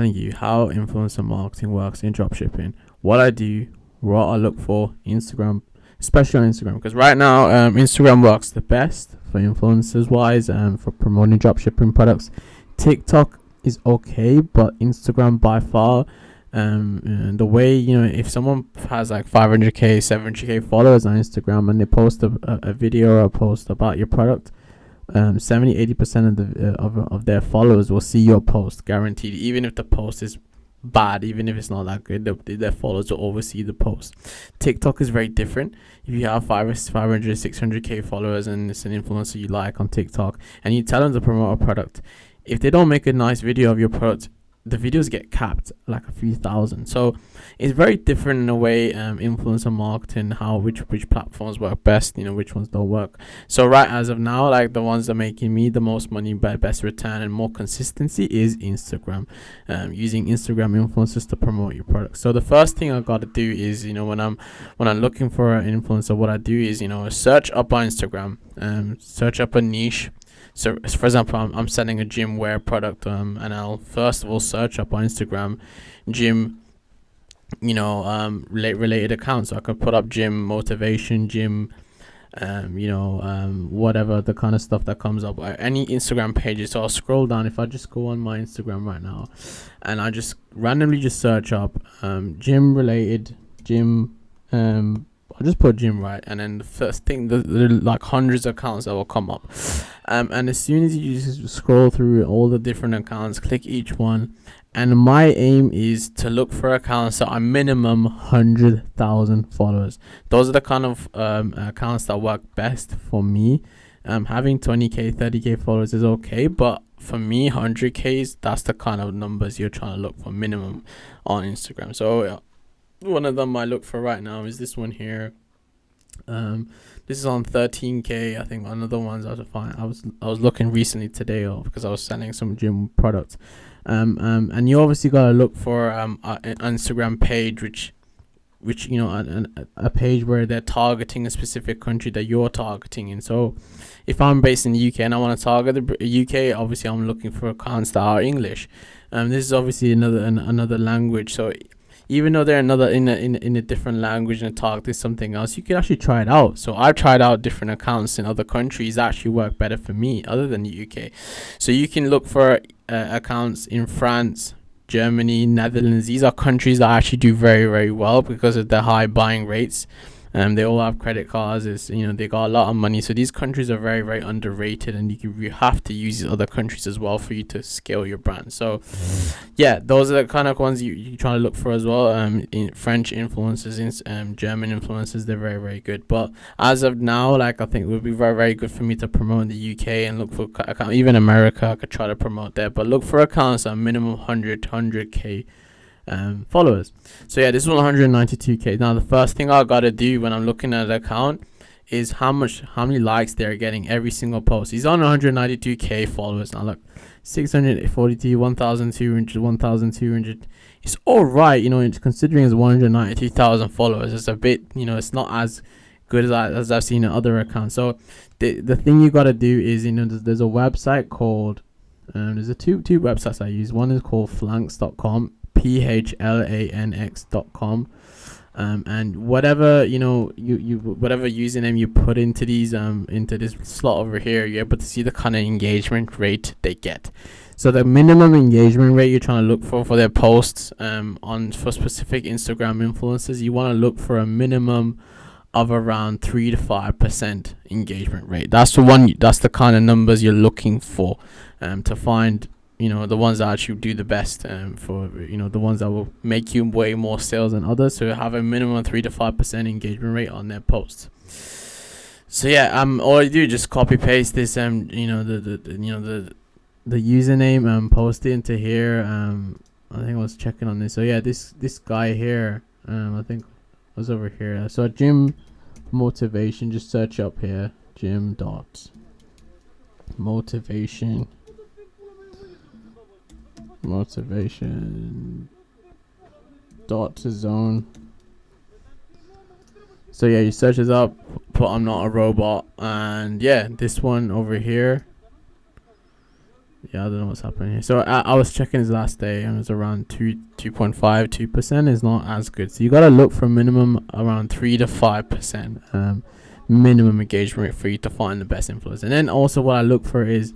Telling you how influencer marketing works in dropshipping. What I do, what I look for, Instagram, especially on Instagram, because right now Instagram works the best for influencers wise and for promoting dropshipping products. TikTok is okay, but Instagram by far. And the way, if someone has like 500k, 700k followers on Instagram and they post a video or a post about your product, 70-80% of their followers will see your post, guaranteed. Even if the post is bad, even if it's not that good, their followers will oversee the post. TikTok is very different. If you have 500, 600k followers and it's an influencer you like on TikTok and you tell them to promote a product, if they don't make a nice video of your product, the videos get capped like a few thousand. So it's very different in a way. Influencer marketing, how which platforms work best, which ones don't work. So right as of now, like the ones that are making me the most money by best return and more consistency is Instagram. Using Instagram influencers to promote your product. So the first thing I gotta do is, when I'm looking for an influencer, what I do is, search up on Instagram, search up a niche. So, for example, I'm selling a gym wear product, and I'll first of all search up on Instagram, gym, related accounts. So I can put up gym motivation, gym, whatever the kind of stuff that comes up, any Instagram pages. So I'll scroll down. If I just go on my Instagram right now, and I just randomly just search up, gym related, gym, I'll just put gym, right, and then the first thing, the like hundreds of accounts that will come up, and as soon as you just scroll through all the different accounts, click each one, and my aim is to look for accounts that are minimum 100,000 followers. Those are the kind of accounts that work best for me. Having 20k, 30k followers is okay, but for me, 100k's, that's the kind of numbers you're trying to look for minimum on Instagram. So one of them I look for right now is this one here. This is on 13k. I think one of the ones I was looking recently today, because I was selling some gym products. And you obviously gotta look for an Instagram page which a page where they're targeting a specific country that you're targeting in. So if I'm based in the UK and I want to target the UK, obviously I'm looking for accounts that are English. This is obviously another language, so even though they're in a different language and target something else, you can actually try it out. So I've tried out different accounts in other countries that actually work better for me other than the UK. So you can look for accounts in France, Germany, Netherlands. These are countries that actually do very, very well because of their high buying rates. They all have credit cards. They got a lot of money. So these countries are very, very underrated, and you have to use these other countries as well for you to scale your brand. So yeah, those are the kind of ones you try to look for as well. In French influencers, German influencers, they're very, very good. But as of now, like, I think it would be very, very good for me to promote in the UK and look for even America. I could try to promote there, but look for accounts at minimum 100k followers. So yeah, this is 192k. Now the first thing I gotta do when I'm looking at an account is how many likes they're getting every single post. He's on 192k followers. Now look, 642, 1,200, 1,200. It's all right, considering it's 192,000 followers. It's a bit, it's not as good as I've seen in other accounts. So the thing you gotta do is, there's a website called there's two websites I use. One is called flanks.com, PHLANX.com, and whatever whatever username you put into these into this slot over here, you're able to see the kind of engagement rate they get. So the minimum engagement rate you're trying to look for their posts for specific Instagram influencers, you want to look for a minimum of around 3 to 5% engagement rate. That's the kind of numbers you're looking for to find the ones that actually do the best, for the ones that will make you way more sales than others. So have a minimum 3 to 5% engagement rate on their posts. So yeah, all you do is just copy paste this the username, post it into here. I think I was checking on this. So yeah, this guy here, I think was over here. So gym motivation, just search up here, gym dot motivation dot zone. So yeah, you search this up, put I'm not a robot, and yeah, this one over here, Yeah, I don't know what's happening here. So I was checking his last day, and it was around 2.5, 2% is not as good. So you gotta look for minimum around 3 to 5% minimum engagement rate for you to find the best influence. And then also what I look for is,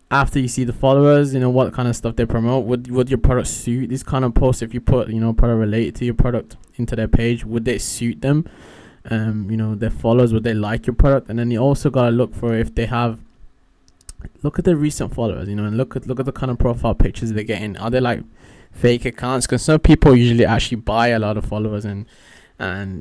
after you see the followers, what kind of stuff they promote. Would your product suit this kind of post? If you put product related to your product into their page, would they suit them? Their followers, would they like your product? And then you also gotta look for if they have. Look at the recent followers, and look at the kind of profile pictures they're getting. Are they like fake accounts? Because some people usually actually buy a lot of followers, and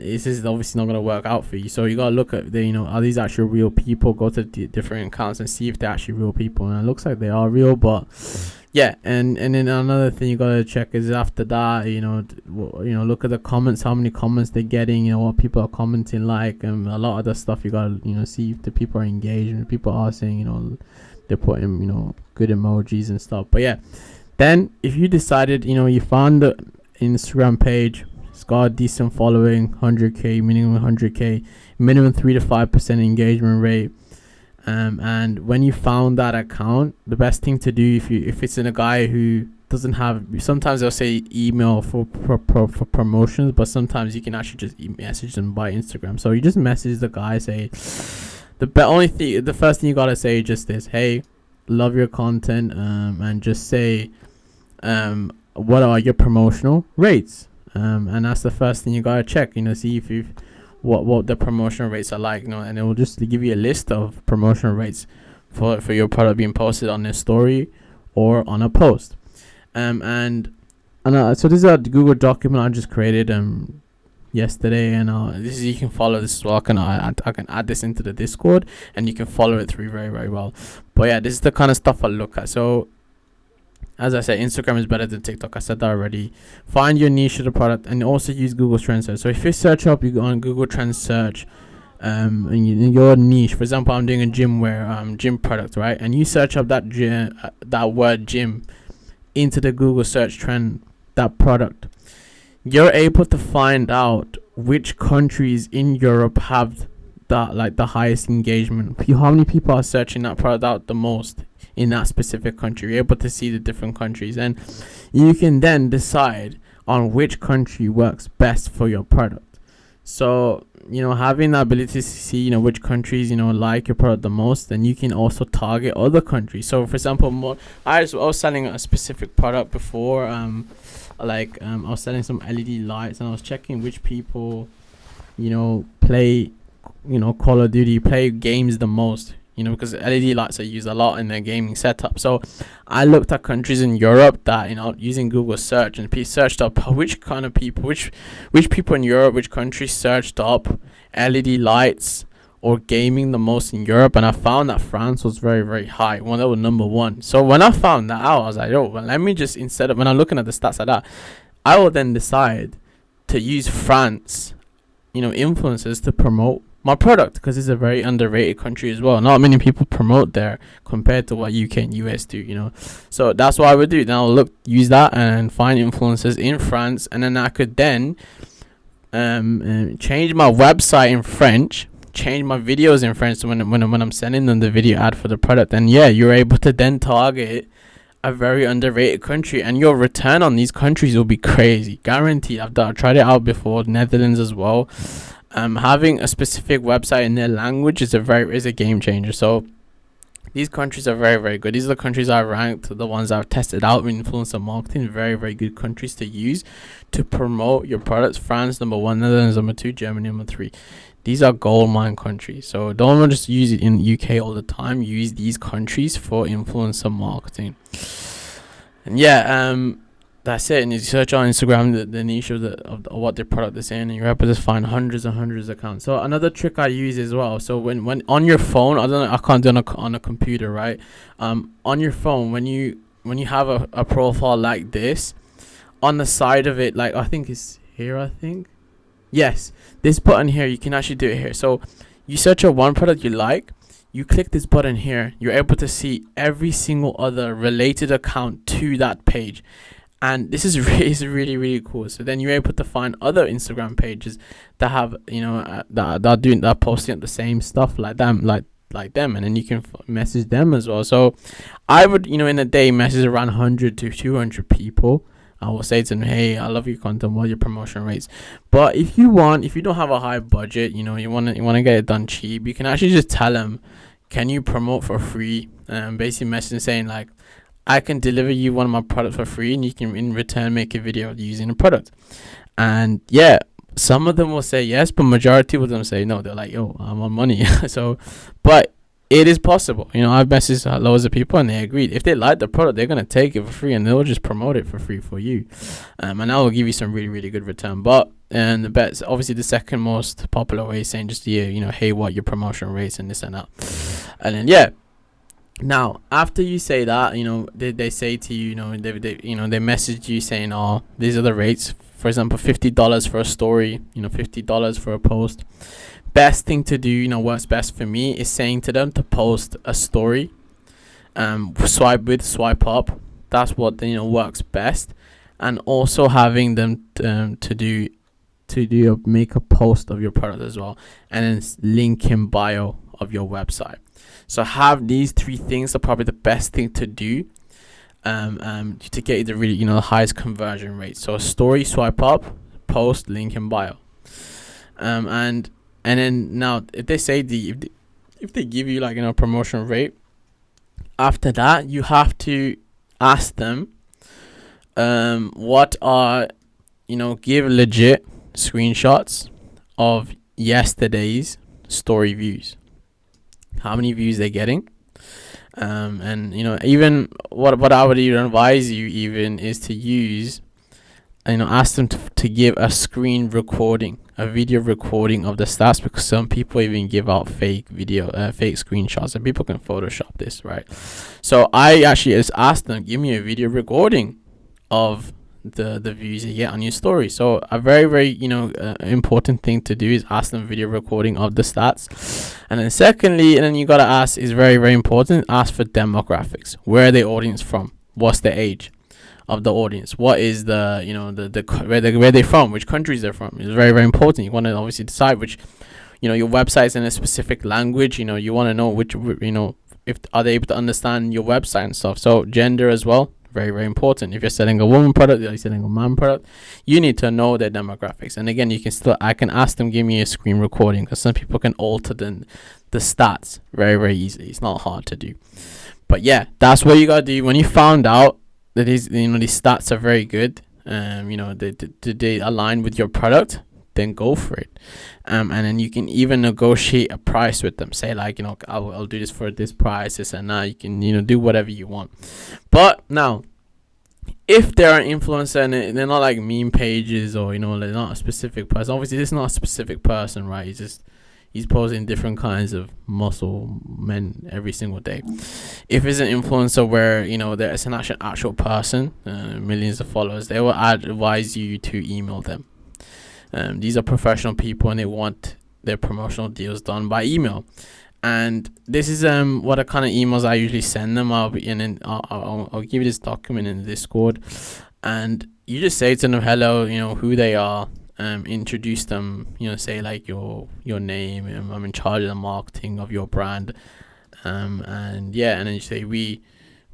this is obviously not going to work out for you. So you got to look at are these actually real people? Go to different accounts and see if they're actually real people. And it looks like they are real, but yeah. And then another thing you got to check is after that, look at the comments, how many comments they're getting, what people are commenting like, and a lot of the stuff you got to see if the people are engaged, and people are saying they're putting good emojis and stuff. But yeah, then if you decided you found the Instagram page, it's got a decent following, 100k, minimum 100k, minimum 3 to 5% engagement rate, and when you found that account, the best thing to do, if it's in a guy who doesn't have, sometimes they'll say email for promotions, but sometimes you can actually just message them by Instagram. So you just message the guy, say the first thing you gotta say just is, hey, love your content, and just say what are your promotional rates, and that's the first thing you gotta check, see if what the promotional rates are like, and it will just give you a list of promotional rates for your product being posted on a story or on a post, so this is a Google document I just created yesterday, and this is, you can follow this as well. I can add this into the Discord, and you can follow it through very, very well. But yeah, this is the kind of stuff I look at. So as I said, Instagram is better than TikTok. I said that already. Find your niche of the product, and also use Google Trend Search. So if you search up, you go on Google Trend Search, and your niche. For example, I'm doing a gym product, right? And you search up that word gym into the Google search trend, that product. You're able to find out which countries in Europe have the highest engagement. How many people are searching that product out the most in that specific country. You're able to see the different countries, and you can then decide on which country works best for your product. So having the ability to see which countries like your product the most, then you can also target other countries. So for example, I was selling a specific product before. I was selling some LED lights, and I was checking which people play Call of Duty, play games the most, because LED lights are used a lot in their gaming setup. So I looked at countries in Europe that using Google search, and searched up which kind of people, which people in Europe, which countries searched up LED lights or gaming the most in Europe, and I found that France was very, very high. They were number one. So when I found that out, I was like, let me just, instead of, when I'm looking at the stats like that, I will then decide to use France, influencers to promote my product, because it's a very underrated country as well. Not many people promote there compared to what UK and US do, So that's what I would do. Then I'll use that and find influencers in France, and then I could then change my website in French, change my videos in French. So when I'm sending them the video ad for the product, and you're able to then target a very underrated country, and your return on these countries will be crazy, guaranteed. I've tried it out before, Netherlands as well. Having a specific website in their language is a game changer. So these countries are very, very good. These are the countries I ranked, the ones I've tested out in influencer marketing. Very, very good countries to use to promote your products. France number 1, Netherlands number 2, Germany number 3. These are gold mine countries. So don't just use it in UK all the time. Use these countries for influencer marketing. And that's it. And you search on Instagram the niche of what the product is in, and you're able to find hundreds and hundreds of accounts. So another trick I use as well. So when on your phone, I can't do it on a computer, right? On your phone, when you have a profile like this, on the side of it, like I think it's here. Yes, this button here, you can actually do it here. So you search up one product you like, you click this button here, you're able to see every single other related account to that page. And this is really, really cool. So then you're able to find other Instagram pages that have, that are posting the same stuff like them, like like them, and then you can message them as well. So I would, in a day, message around 100 to 200 people. I will say to them, hey, I love your content, what are your promotion rates? But if you don't have a high budget, you want to get it done cheap, you can actually just tell them, can you promote for free? Basically messaging saying like, I can deliver you one of my products for free, and you can in return make a video using the product. And yeah, some of them will say yes, but majority of them say no. They're like, yo, I'm on money. So, but it is possible. I've messaged loads of people and they agreed. If they like the product, they're going to take it for free and they'll just promote it for free for you. And that will give you some really, really good return. But, and the best, obviously the second most popular way is saying just, hey, what your promotion rates and this and that. And then, yeah. Now, after you say that, they say to you, they message you saying, oh, these are the rates. For example, $50 for a story, $50 for a post. Best thing to do, what's best for me is saying to them to post a story, swipe up. That's what works best, and also having them make a post of your product as well, and then link in bio of your website. So have these 3 things are probably the best thing to do, to get the really the highest conversion rate. So a story, swipe up, post, link in bio, and then now, if they say if they give you like promotion rate, after that you have to ask them, what are give legit screenshots of yesterday's story views, how many views they're getting, and even what I would even advise you even is to use, ask them to give a screen recording, a video recording of the stats, because some people even give out fake screenshots, and people can Photoshop this, right? So I actually just asked them, give me a video recording of the views you get on your story. So a very, very important thing to do is ask them video recording of the stats. And then secondly, and then you gotta ask, is very, very important, ask for demographics. Where are the audience from? What's the age of the audience? What is the where they're from, which countries they're from? It's very, very important. You want to obviously decide which your website's in a specific language. You want to know which if are they able to understand your website and stuff. So gender as well, very, very important. If you're selling a woman product, you're selling a man product, you need to know their demographics. And again, I can ask them, give me a screen recording, because some people can alter the stats very, very easily. It's not hard to do. But yeah, that's what you gotta do when you found out that these stats are very good, they align with your product, then go for it. And then you can even negotiate a price with them. Say like, I'll do this for this price, this and that. You can, do whatever you want. But now, if they're an influencer and they're not like meme pages, or, they're not a specific person. Obviously, this is not a specific person, right? He's posting different kinds of muscle men every single day. If it's an influencer where, there's an actual person, millions of followers, they will advise you to email them. These are professional people and they want their promotional deals done by email. And this is what the kind of emails I usually send them. I'll give you this document in the Discord, and you just say to them, hello, who they are. Introduce them, say like your name, I'm in charge of the marketing of your brand, and then you say we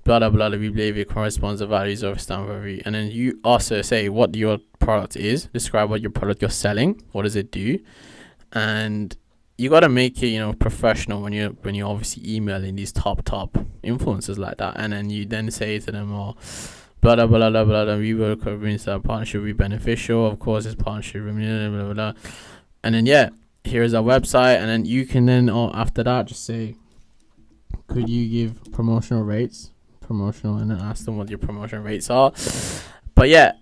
blah blah blah, we believe it corresponds to values of Stanford, and then you also say what your product is, describe what your product you're selling, what does it do, and you got to make it professional when you're obviously emailing these top influencers like that. And then you then say to them, blah blah blah blah blah. We were convinced that partnership would be beneficial. Of course, this partnership, blah blah blah. And then here's our website. And then you can then after that just say, could you give promotional rates? And then ask them what your promotion rates are. But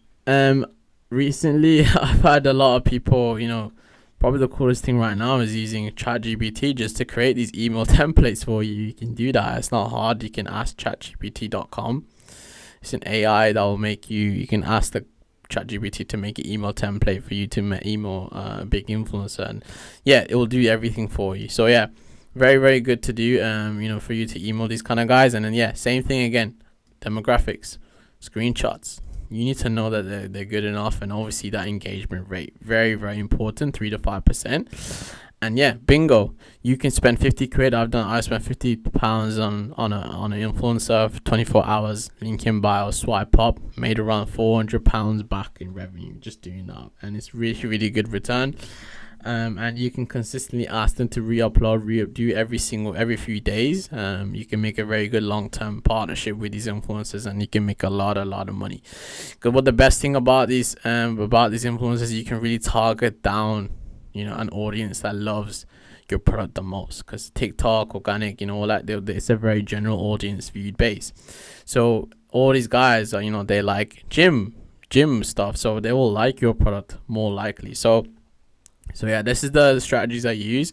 recently I've had a lot of people. Probably the coolest thing right now is using ChatGPT just to create these email templates for you. You can do that. It's not hard. You can ask ChatGPT.com. It's an AI that will make you can ask the ChatGPT to make an email template for you to email a big influencer, and it will do everything for you. So very, very good to do, for you to email these kind of guys. And then same thing again, demographics, screenshots. You need to know that they're good enough, and obviously that engagement rate, very, very important, 3 to 5%. And yeah, bingo, you can spend 50 quid. I spent 50 pounds on an influencer for 24 hours. Link in bio, swipe up, made around 400 pounds back in revenue just doing that, and it's really really good return. And you can consistently ask them to re-upload, do every few days. You can make a very good long-term partnership with these influencers, and you can make a lot of money. Because what the best thing about these influencers, you can really target down, an audience that loves your product the most. Because TikTok, organic, all that, it's a very general audience viewed base. So all these guys are, they like gym stuff, so they will like your product more likely. So yeah, this is the strategies I use.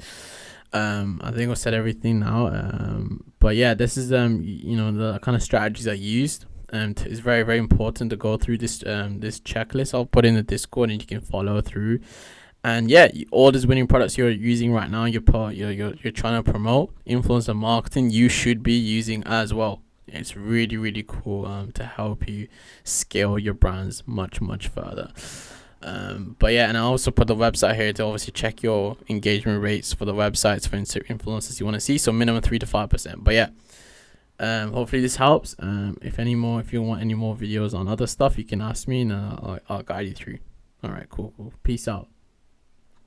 I think I said everything now. But yeah, this is the kind of strategies I used. And it's very very important to go through this checklist. I'll put in the Discord and you can follow through. And yeah, all these winning products you're using right now, you're trying to promote influencer marketing, you should be using as well. It's really really cool to help you scale your brands much further. But yeah, and I also put the website here to obviously check your engagement rates for the websites for influencers you want to see. So minimum 3 to 5%. But yeah, hopefully this helps. If you want any more videos on other stuff, you can ask me and I'll guide you through. All right, cool. Peace out.